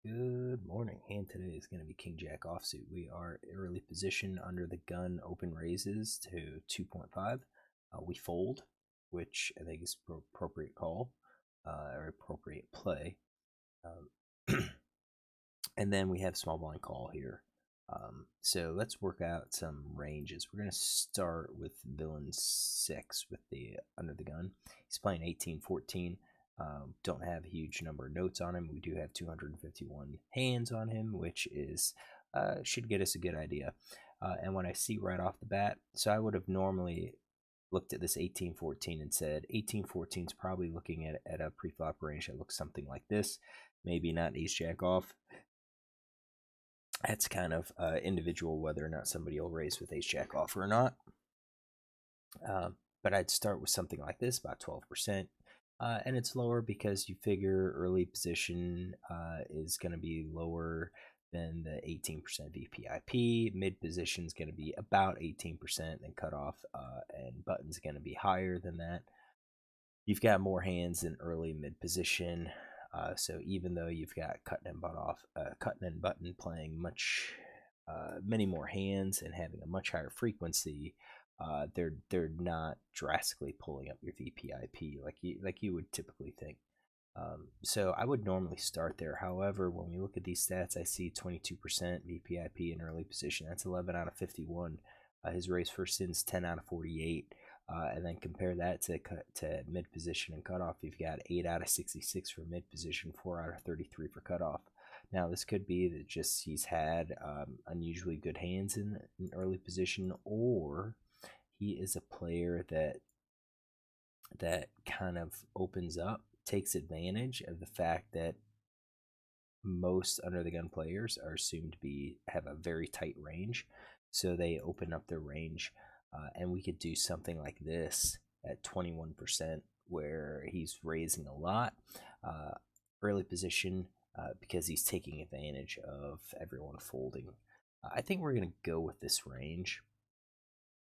Good morning. Hand today is going to be King Jack offsuit. We are early position under the gun, open raises to 2.5. We fold, which I think is appropriate call or appropriate play. And then we have small blind call here. So let's work out some ranges. We're going to start with villain 6 with the under the gun. He's playing 18-14. Don't have a huge number of notes on him. We do have 251 hands on him, which is should get us a good idea. And when I see right off the bat, so I would have normally looked at this 18-14 and said 18-14 is probably looking at a pre-flop range that looks something like this. Maybe not ace jack off. That's kind of individual whether or not somebody will raise with ace jack off or not. But I'd start with something like this, about 12%. And it's lower because you figure early position is going to be lower than the 18% VPIP. Mid position is going to be about 18%, and cutoff and button's going to be higher than that. You've got more hands in early mid position. So even though you've got cutting and button playing many more hands and having a much higher frequency, they're not drastically pulling up your VPIP like you would typically think. So I would normally start there. However, when we look at these stats, I see 22% VPIP in early position. That's 11 out of 51. His race first sin's 10 out of 48. And then compare that to mid position and cutoff. You've got 8 out of 66 for mid position, 4 out of 33 for cutoff. Now, this could be that just he's had unusually good hands in early position, or he is a player that kind of opens up, takes advantage of the fact that most under the gun players are assumed to have a very tight range, so they open up their range. And we could do something like this at 21%, where he's raising a lot early position because he's taking advantage of everyone folding. I think we're going to go with this range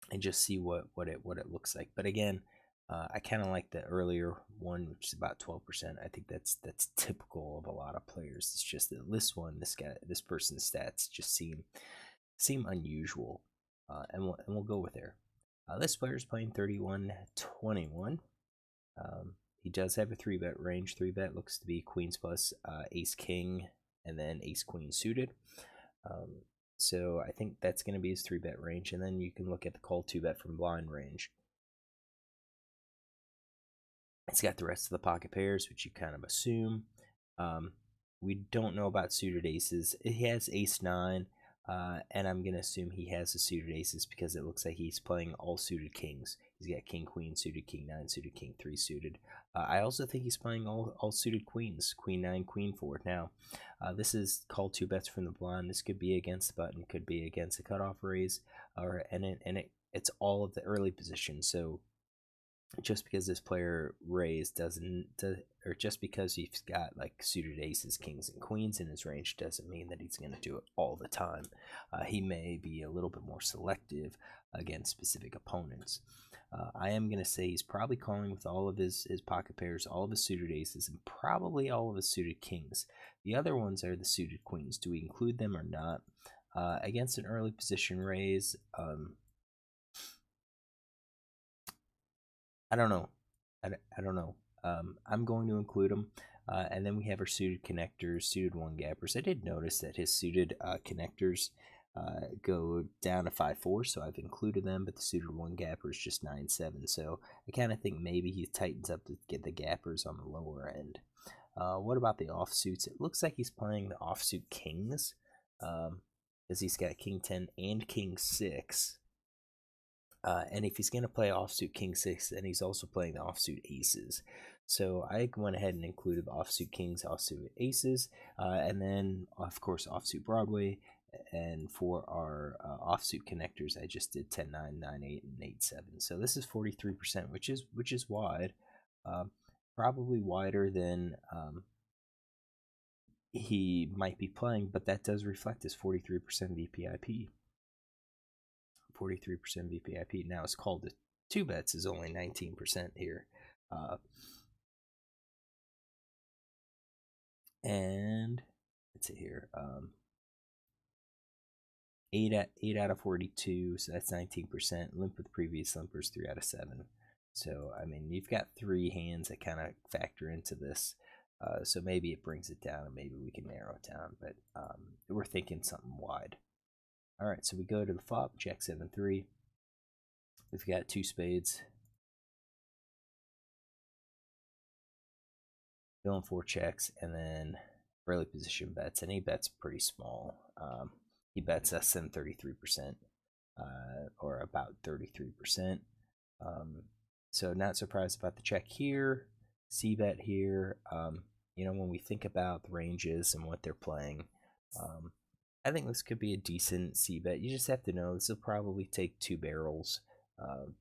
and just see what it looks like. But again, I kind of like the earlier one, which is about 12%. I think that's typical of a lot of players. It's just that this person's stats just seem unusual. And we'll go with there. This player is playing 31-21. He does have a 3-bet range. 3-bet looks to be queens plus ace king and then ace queen suited. So I think that's going to be his 3-bet range. And then you can look at the call 2-bet from blind range. It's got the rest of the pocket pairs, which you kind of assume. We don't know about suited aces. He has ace 9. And I'm going to assume he has the suited aces because it looks like he's playing all suited kings. He's got king, queen suited, king 9 suited, king 3 suited. I also think he's playing all suited queens, queen 9, queen 4. Now, this is called 2 bets from the blind. This could be against the button, could be against a cutoff raise, it's all of the early position. So just because this player raised or just because he's got like suited aces, kings, and queens in his range doesn't mean that he's going to do it all the time. He may be a little bit more selective against specific opponents. I am going to say he's probably calling with all of his pocket pairs, all of his suited aces, and probably all of his suited kings. The other ones are the suited queens. Do we include them or not? Against an early position raise, I don't know. I don't know. I'm going to include them. And then we have our suited connectors, suited one gappers. I did notice that his suited connectors go down to 5-4, so I've included them, but the suited one gapper is just 9-7. So I kind of think maybe he tightens up to get the gappers on the lower end. What about the offsuits? It looks like he's playing the offsuit kings because he's got king 10 and king 6. And if he's going to play offsuit king 6, then he's also playing the offsuit aces. So I went ahead and included the offsuit kings, offsuit aces, and then, of course, offsuit Broadway. And for our offsuit connectors, I just did 10-9, 9-8, and 8-7. So this is 43%, which is wide, probably wider than he might be playing, but that does reflect his 43% VPIP. 43% VPIP. Now it's called the 2 bets is only 19% here. And gets it here. 8 out of 42, so that's 19%. Limp with previous limpers, 3 out of 7. So I mean, you've got 3 hands that kind of factor into this. So maybe it brings it down, and maybe we can narrow it down. But we're thinking something wide. All right, so we go to the flop, Jack 7-3. We've got 2 spades. Villain 4 checks, and then early position bets, and he bets pretty small. He bets less than 33%, or about 33%. So not surprised about the check here. C bet here. You know, when we think about the ranges and what they're playing, I think this could be a decent C bet. You just have to know this will probably take 2 barrels,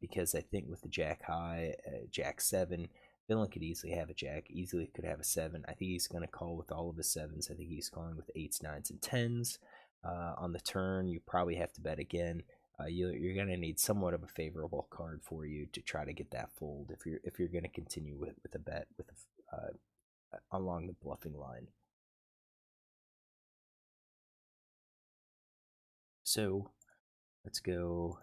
because I think with the Jack high, Jack 7, villain could easily have a Jack, easily could have a 7. I think he's going to call with all of his 7s. I think he's calling with 8s, 9s, and 10s. On the turn, you probably have to bet again. You're going to need somewhat of a favorable card for you to try to get that fold if you're going to continue with a bet with along the bluffing line. So let's go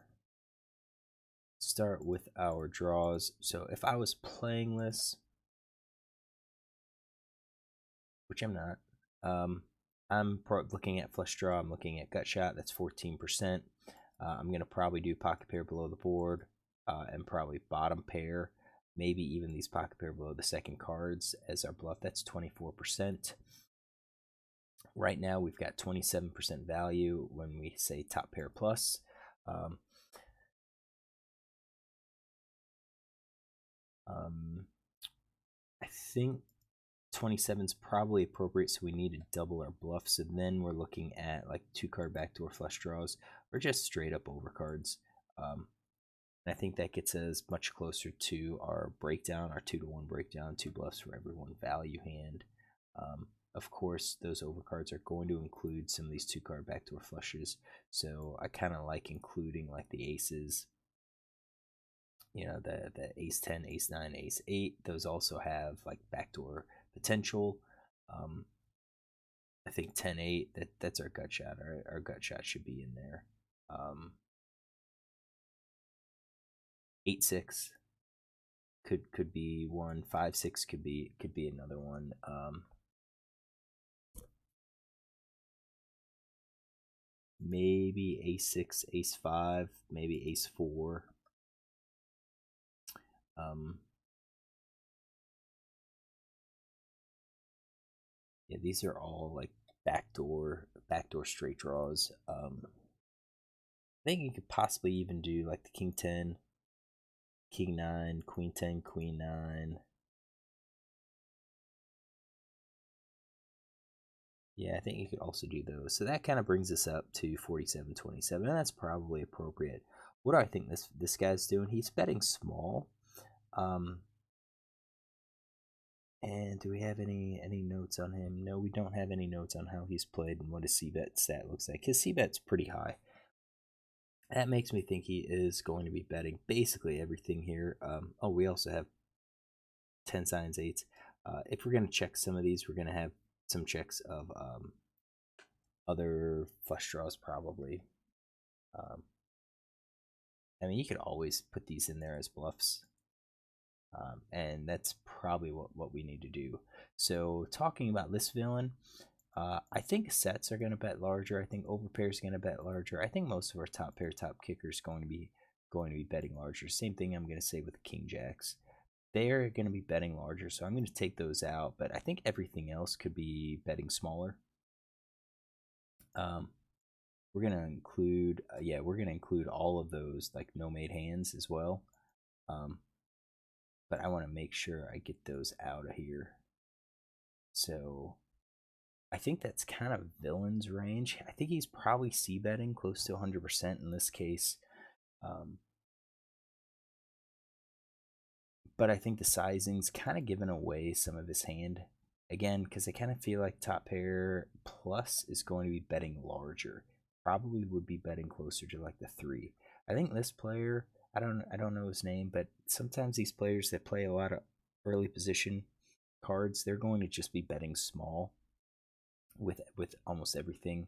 start with our draws. So if I was playing this, which I'm not, I'm looking at flush draw. I'm looking at gut shot. That's 14%. I'm going to probably do pocket pair below the board, and probably bottom pair, maybe even these pocket pair below the second cards as our bluff. That's 24%. Right now we've got 27% value when we say top pair plus. I think 27 is probably appropriate, so we need to double our bluff. So then we're looking at like 2-card backdoor flush draws, or just straight up overcards. And I think that gets us much closer to our breakdown, our 2-to-1 breakdown, 2 bluffs for every 1 value hand. Of course, those overcards are going to include some of these 2-card backdoor flushes, so I kind of like including like the aces. You know, the ace 10, ace 9, ace 8. Those also have like backdoor potential. I think 10-8, that's our gut shot. Our gut shot should be in there. 8-6 could be one. 5-6 could be another one. Maybe ace-6, ace-5, maybe ace-4. Yeah, these are all like backdoor straight draws. I think you could possibly even do like the king 10, king 9, queen 10, queen 9. Yeah, I think you could also do those. So that kind of brings us up to 47-27, and that's probably appropriate. What do I think this guy's doing? He's betting small. And do we have any notes on him? No, we don't have any notes on how he's played and what his c-bet stat looks like. His c-bet's pretty high. That makes me think he is going to be betting basically everything here. Oh, we also have 10 signs, 8s. If we're going to check some of these, we're going to have some checks of other flush draws probably. I mean, you could always put these in there as bluffs. And that's probably what we need to do. So talking about this villain, I think sets are going to bet larger. I think overpairs are going to bet larger. I think most of our top pair, top kickers going to be betting larger. Same thing I'm going to say with the king jacks. They're going to be betting larger, so I'm going to take those out. But I think everything else could be betting smaller. We're going to include, we're going to include all of those like no made hands as well. But I want to make sure I get those out of here. So I think that's kind of villain's range. I think he's probably c-betting close to 100% in this case. But I think the sizing's kind of giving away some of his hand. Again, because I kind of feel like top pair plus is going to be betting larger. Probably would be betting closer to like the 3. I think this player, I don't know his name, but sometimes these players that play a lot of early position cards, they're going to just be betting small. with almost everything,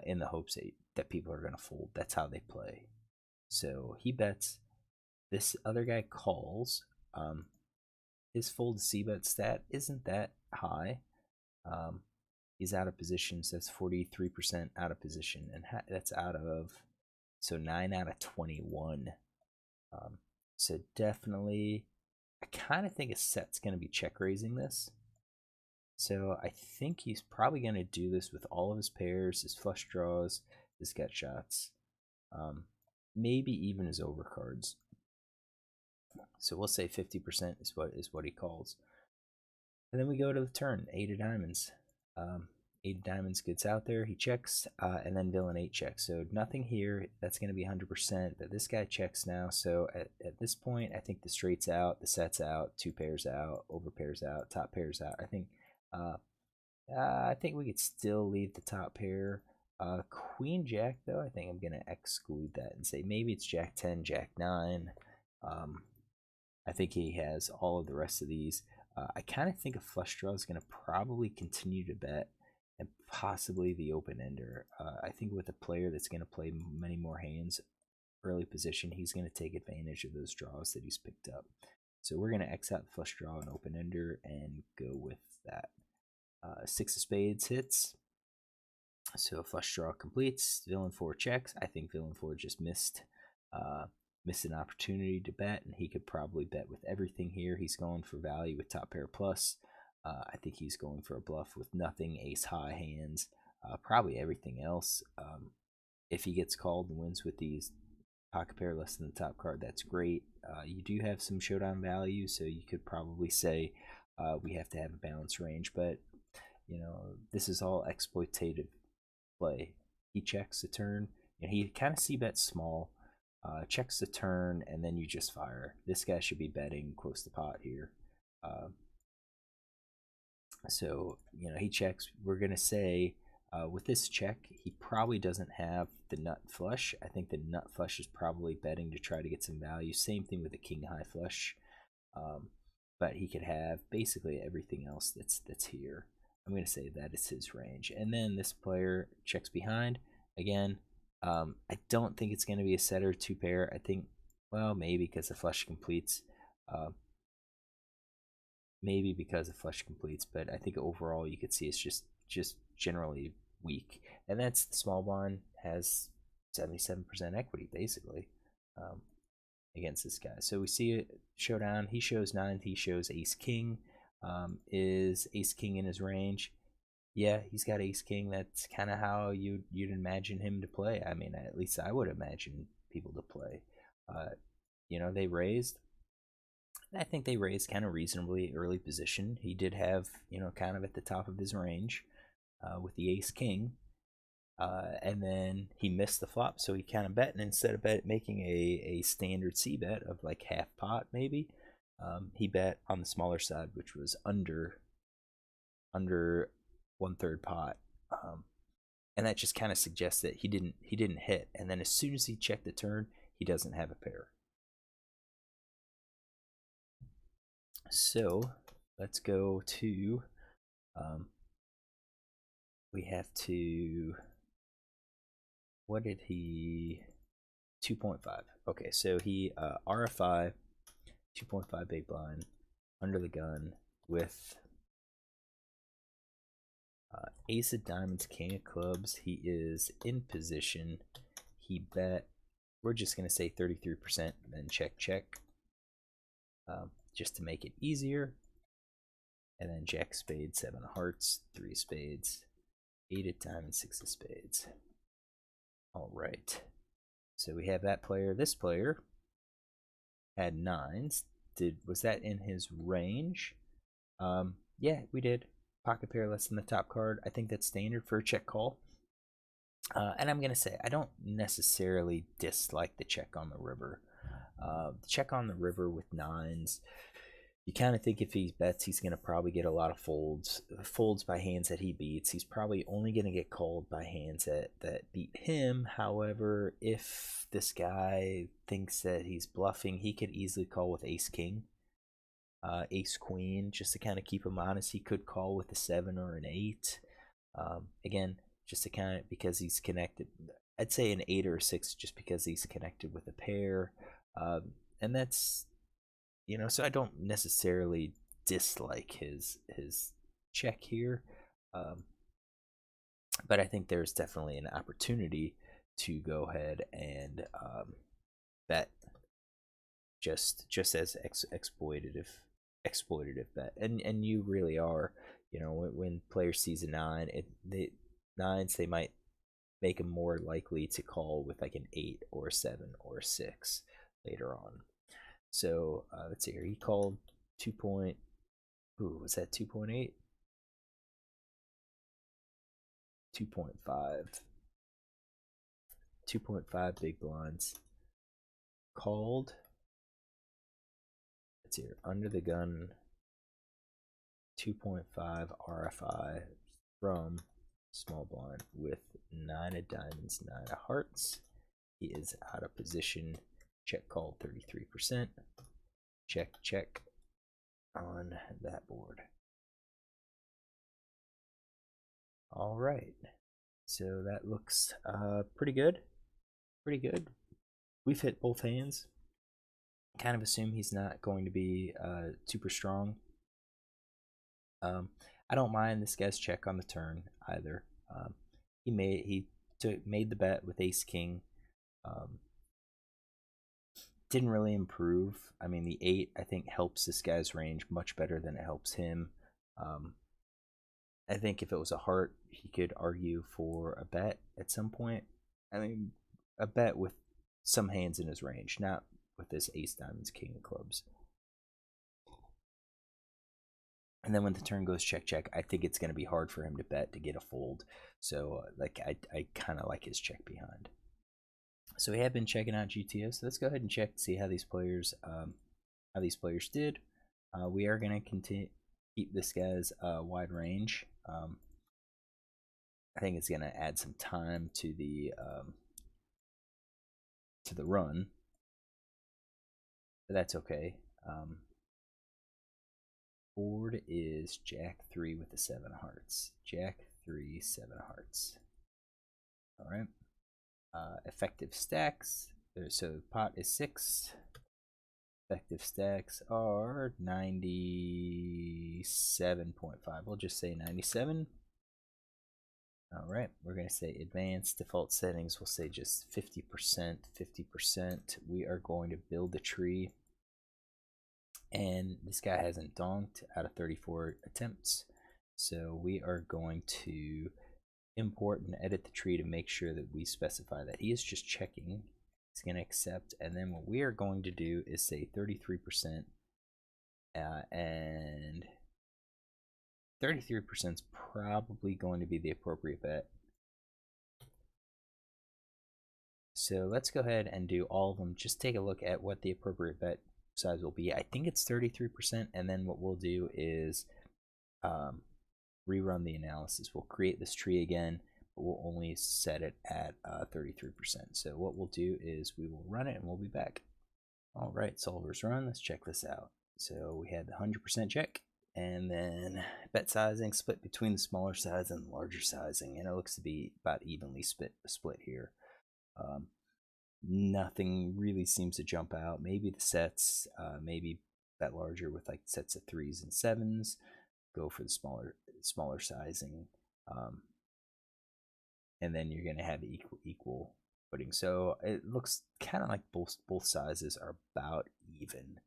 in the hopes that people are going to fold. That's how they play. So he bets. This other guy calls. His fold to c bet stat isn't that high. Um, he's out of position, so that's 43% out of position, and that's out of, so 9 out of 21. So definitely, I kind of think a set's going to be check raising this. So I think he's probably going to do this with all of his pairs, his flush draws, his gut shots, maybe even his overcards. So we'll say 50% is what he calls. And then we go to the turn, 8 of diamonds. 8 of diamonds gets out there, he checks, and then villain 8 checks. So nothing here, that's going to be 100%, but this guy checks now. So at this point, I think the straight's out, the set's out, 2 pairs out, over pairs out, top pairs out. I think we could still leave the top pair. Queen Jack, though, I think I'm going to exclude that and say maybe it's Jack 10, Jack 9. I think he has all of the rest of these. I kind of think a flush draw is going to probably continue to bet, and possibly the open ender. I think with a player that's going to play many more hands early position, he's going to take advantage of those draws that he's picked up. So we're going to X out the flush draw and open ender and go with that. 6 of spades hits. So flush draw completes. Villain 4 checks. I think villain 4 just missed an opportunity to bet, and he could probably bet with everything here. He's going for value with top pair plus. I think he's going for a bluff with nothing, ace high hands, probably everything else. If he gets called and wins with these pocket pair less than the top card, that's great. You do have some showdown value, so you could probably say we have to have a balanced range, but this is all exploitative play. He checks the turn, and he kind of c-bets small. Checks the turn, and then you just fire. This guy should be betting close to pot here. So, he checks. We're going to say with this check, he probably doesn't have the nut flush. I think the nut flush is probably betting to try to get some value. Same thing with the king high flush. But he could have basically everything else that's here. I'm going to say that is his range. And then this player checks behind. Again, I don't think it's going to be a set or 2 pair. I think, well, maybe because the flush completes. Maybe because the flush completes, but I think overall you could see it's just generally weak. And that's the small blind has 77% equity basically against this guy. So we see it showdown. He shows 9. He shows ace king. Is ace king in his range? Yeah, he's got ace king. That's kind of how you'd imagine him to play. I mean, at least I would imagine people to play. They raised. I think they raised kind of reasonably early position. He did have, kind of at the top of his range with the ace king. And then he missed the flop, so he kind of bet, and instead of making a standard C bet of like half pot maybe, he bet on the smaller side, which was under 1/3 pot, and that just kind of suggests that he didn't hit. And then as soon as he checked the turn, he doesn't have a pair. So let's go to we have to, what did he, 2.5. Okay, so he RFI 2.5 big blind under the gun with ace of diamonds, king of clubs. He is in position. He bet, we're just going to say 33%, and then check just to make it easier. And then jack spades, 7 of hearts, 3 spades, 8 of diamonds, 6 of spades. All right, so we have that player. This player had 9s. Was that in his range? Yeah, we did. Pocket pair less than the top card. I think that's standard for a check call. And I'm gonna say I don't necessarily dislike the check on the river. The check on the river with 9s, you kind of think if he bets, he's going to probably get a lot of folds by hands that he beats. He's probably only going to get called by hands that beat him. However, if this guy thinks that he's bluffing, he could easily call with ace king, ace queen, just to kind of keep him honest. He could call with a 7 or an 8. Again, just to kind of because he's connected. I'd say an 8 or a 6 just because he's connected with a pair. And that's, so I don't necessarily dislike his check here. Um, but I think there's definitely an opportunity to go ahead and bet just as exploitative bet, and you really are. When players sees a 9, the nines they might make him more likely to call with like an 8 or a 7 or a 6 later on. So let's see here. He called 2 point. Ooh, was that 2.8? 2.5. 2.5 big blinds. Called. Let's see here. Under the gun. 2.5 RFI from small blind with 9 of diamonds, 9 of hearts. He is out of position. Check called 33%. Check on that board. All right. So that looks pretty good. Pretty good. We've hit both hands. Kind of assume he's not going to be super strong. I don't mind this guy's check on the turn either. He made the bet with Ace King. Didn't really improve. I mean, the 8 I think helps this guy's range much better than it helps him. I think if it was a heart, he could argue for a bet at some point. I mean, a bet with some hands in his range, not with this Ace Diamonds, King of Clubs. And then when the turn goes check, I think it's going to be hard for him to bet to get a fold. So, I kind of like his check behind. So we have been checking out GTO. So let's go ahead and check to see how these players did. We are going to continue keep this guy's wide range. I think it's going to add some time to the run, but that's okay. Board is Jack 3 with the 7 hearts. Jack 3, 7 hearts. All right. Effective stacks. So the pot is 6. Effective stacks are 97.5. We'll just say 97. All right. We're going to say advanced default settings. We'll say just 50%. 50%. We are going to build a tree. And this guy hasn't donked out of 34 attempts. So we are going to import and edit the tree to make sure that we specify that he is just checking. He's going to accept. And then what we are going to do is say 33%. And 33% is probably going to be the appropriate bet. So let's go ahead and do all of them. Just take a look at what the appropriate bet size will be. I think it's 33%, and then what we'll do is rerun the analysis. We'll create this tree again, but we'll only set it at 33%. So what we'll do is we will run it and we'll be back. All right, solvers run. Let's check this out. So we had the 100% check, and then bet sizing split between the smaller size and the larger sizing, and it looks to be about evenly split here. Nothing really seems to jump out. Maybe the sets, maybe bet larger with like sets of 3s and 7s. Go for the smaller sizing, and then you're gonna have equal footing. So it looks kind of like both sizes are about even.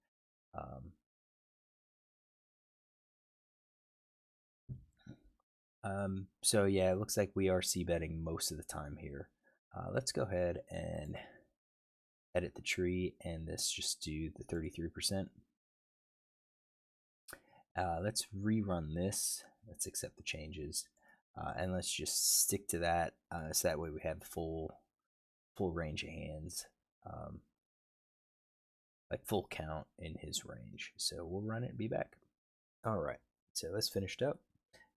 So yeah, it looks like we are c-betting most of the time here. Let's go ahead and edit the tree, and let's just do the 33%. Let's rerun this. Let's accept the changes, and let's just stick to that. So that way we have the full range of hands, like full count in his range. So we'll run it and be back. All right, so that's finished up.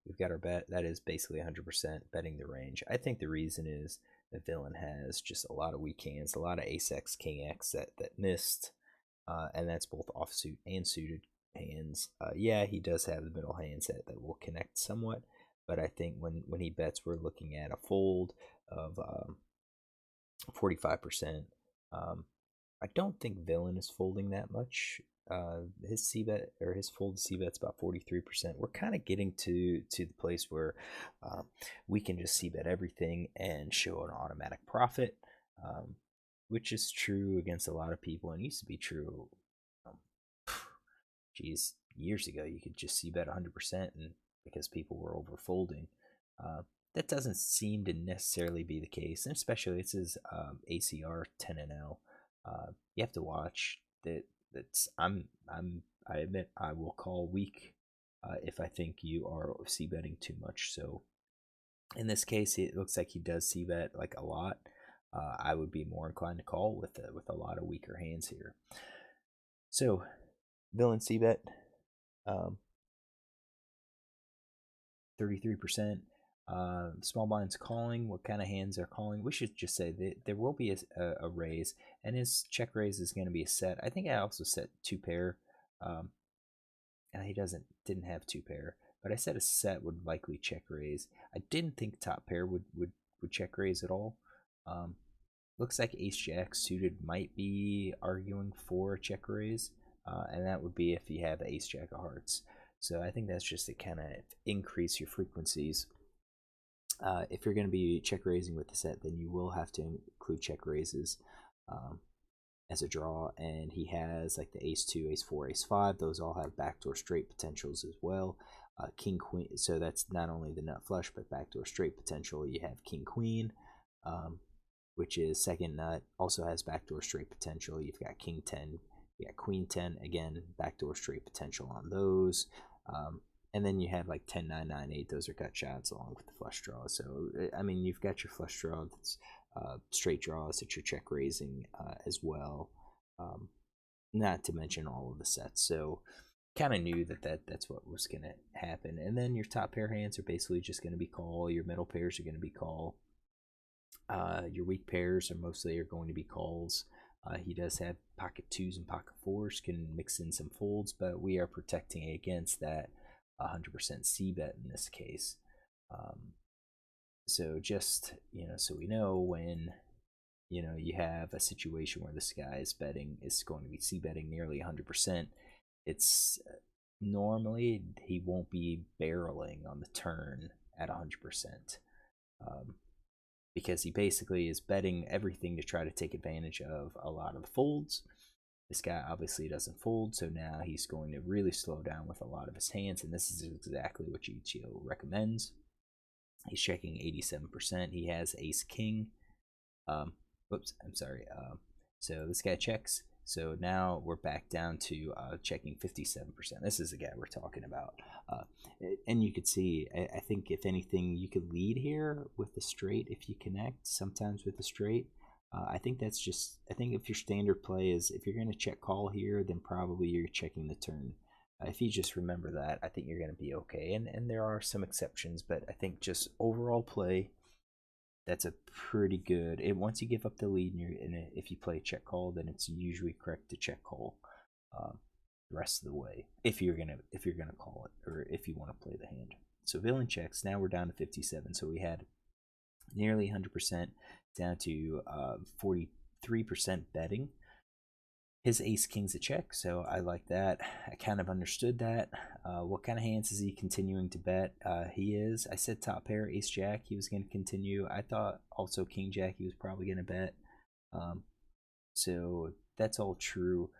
We've got our bet. That is basically 100% betting the range. I think the reason is the villain has just a lot of weak hands, a lot of ace x, king x that missed, and that's both offsuit and suited hands. Yeah, he does have the middle hand set that will connect somewhat, but I think when he bets, we're looking at a fold of 45%. I don't think Villain is folding that much. His C bet or his fold C bet's about 43%. We're kind of getting to the place where we can just C bet everything and show an automatic profit, which is true against a lot of people and used to be true. Geez, years ago you could just C bet 100% and because people were over folding. That doesn't seem to necessarily be the case, and especially this is ACR 10NL. You have to watch that. I admit I will call weak if I think you are C betting too much. So in this case, it looks like he does C bet like a lot. I would be more inclined to call with a lot of weaker hands here. So Villain C bet 33%. Small blind's calling. What kind of hands are calling? We should just say that there will be a raise, and his check raise is going to be a set. I think I also set 2-pair. He didn't have 2-pair, but I said a set would likely check raise. I didn't think top pair would check raise at all. Looks like Ace Jack suited might be arguing for a check raise, and that would be if you have Ace Jack of Hearts. So I think that's just to kind of increase your frequencies. If you're going to be check raising with the set, then you will have to include check raises as a draw. And he has like the Ace 2, Ace 4, Ace 5. Those all have backdoor straight potentials as well. King Queen. So that's not only the nut flush, but backdoor straight potential. You have King Queen, which is second nut, also has backdoor straight potential. You've got King 10, you got Queen 10, again, backdoor straight potential on those. And then you have like 10, 9, 9, 8. Those are gut shots along with the flush draw. So, I mean, you've got your flush draw that's straight draws that you're check raising as well. Not to mention all of the sets. So, kind of knew that's what was going to happen. And then your top pair hands are basically just going to be call. Your middle pairs are going to be call. Your weak pairs are mostly going to be calls. He does have pocket 2s and pocket 4s, can mix in some folds, but we are protecting against that 100% C bet in this case. So just, so we know when, you have a situation where this guy is going to be C betting nearly 100%, it's normally he won't be barreling on the turn at 100%. Because he basically is betting everything to try to take advantage of a lot of the folds. This guy obviously doesn't fold, so now he's going to really slow down with a lot of his hands, and this is exactly what GTO recommends. He's checking 87%. He has Ace King. Whoops, I'm sorry. So this guy checks. So now we're back down to checking 57%. This is the guy we're talking about. And you could see, I think if anything, you could lead here with the straight if you connect, sometimes with the straight. I think that's just, I think if your standard play is, if you're going to check call here, then probably you're checking the turn. If you just remember that, I think you're going to be okay. And there are some exceptions, but I think just overall play, that's a pretty good. Once you give up the lead, if you play check call, then it's usually correct to check call the rest of the way. If you're gonna call it, or if you want to play the hand. So villain checks. Now we're down to 57. So we had nearly 100% down to 43% betting. His ace king's a check, so I like that. I kind of understood that. What kind of hands is he continuing to bet? He is. I said top pair, ace jack, he was going to continue. I thought also king jack, he was probably going to bet. So that's all true.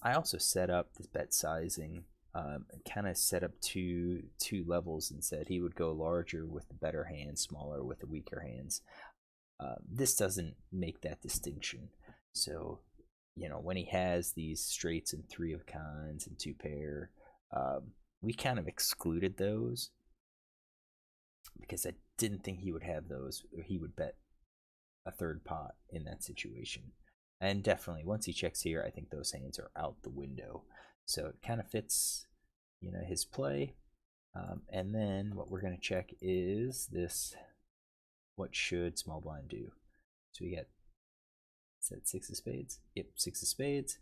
I also set up this bet sizing, kind of set up two levels and said he would go larger with the better hands, smaller with the weaker hands. This doesn't make that distinction. So when he has these straights and 3 of kinds and 2-pair, we kind of excluded those because I didn't think he would have those, or he would bet a third pot in that situation. And definitely once he checks here, I think those hands are out the window. So it kind of fits, his play. And then what we're going to check is this: what should small blind do? So we get, is that 6 of spades? Yep, 6 of spades.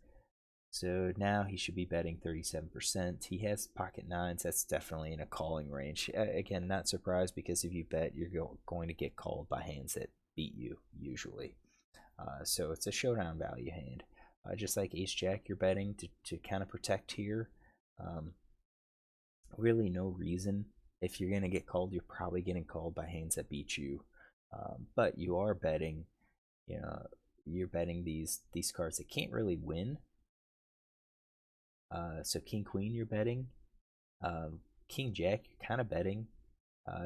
So now he should be betting 37%. He has pocket nines. That's definitely in a calling range. Again, not surprised, because if you bet, you're going to get called by hands that beat you usually. So it's a showdown value hand. Just like ace jack, you're betting to kind of protect here. Really no reason. If you're going to get called, you're probably getting called by hands that beat you. But you are betting, you're betting these cards that can't really win. So king queen, you're betting. King jack, you're kind of betting.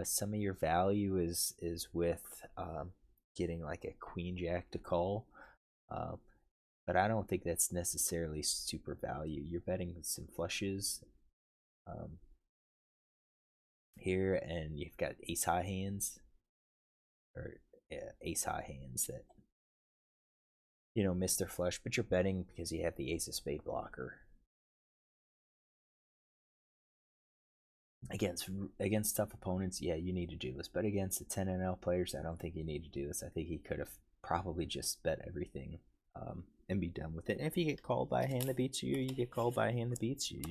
Some of your value is with getting like a queen jack to call. But I don't think that's necessarily super value. You're betting some flushes here, and you've got ace high hands, or ace high hands that miss their flush, but you're betting because you have the ace of spade blocker. Against tough opponents, yeah, you need to do this. But against the 10 NL players, I don't think you need to do this. I think he could have probably just bet everything and be done with it. And if you get called by a hand that beats you, you get called by a hand that beats you.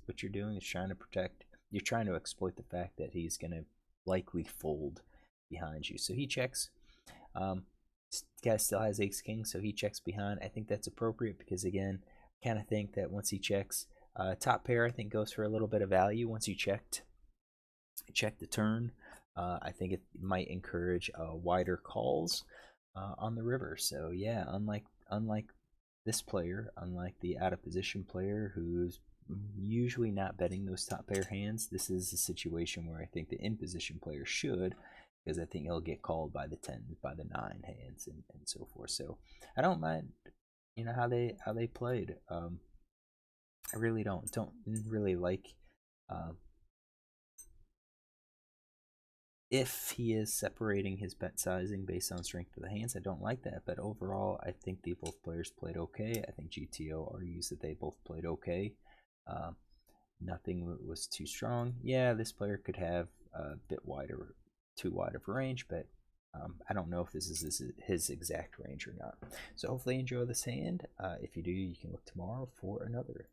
What you're doing is trying to protect. You're trying to exploit the fact that he's going to likely fold behind you. So he checks. This guy still has ace king, so he checks behind. I think that's appropriate because, again, I kind of think that once he checks, top pair, I think, goes for a little bit of value once you check the turn. I think it might encourage wider calls on the river. So yeah, unlike this player, unlike the out of position player who's usually not betting those top pair hands, this is a situation where I think the in position player should, because I think he'll get called by the 10, by the 9 hands, and so forth. So I don't mind, how they played. I really don't really like if he is separating his bet sizing based on strength of the hands. I don't like that, but overall, I think both players played okay. I think GTO argues that they both played okay. Nothing was too strong. Yeah, this player could have a bit wider, too wide of a range, but I don't know if this is his exact range or not. So hopefully you enjoy this hand. If you do, you can look tomorrow for another.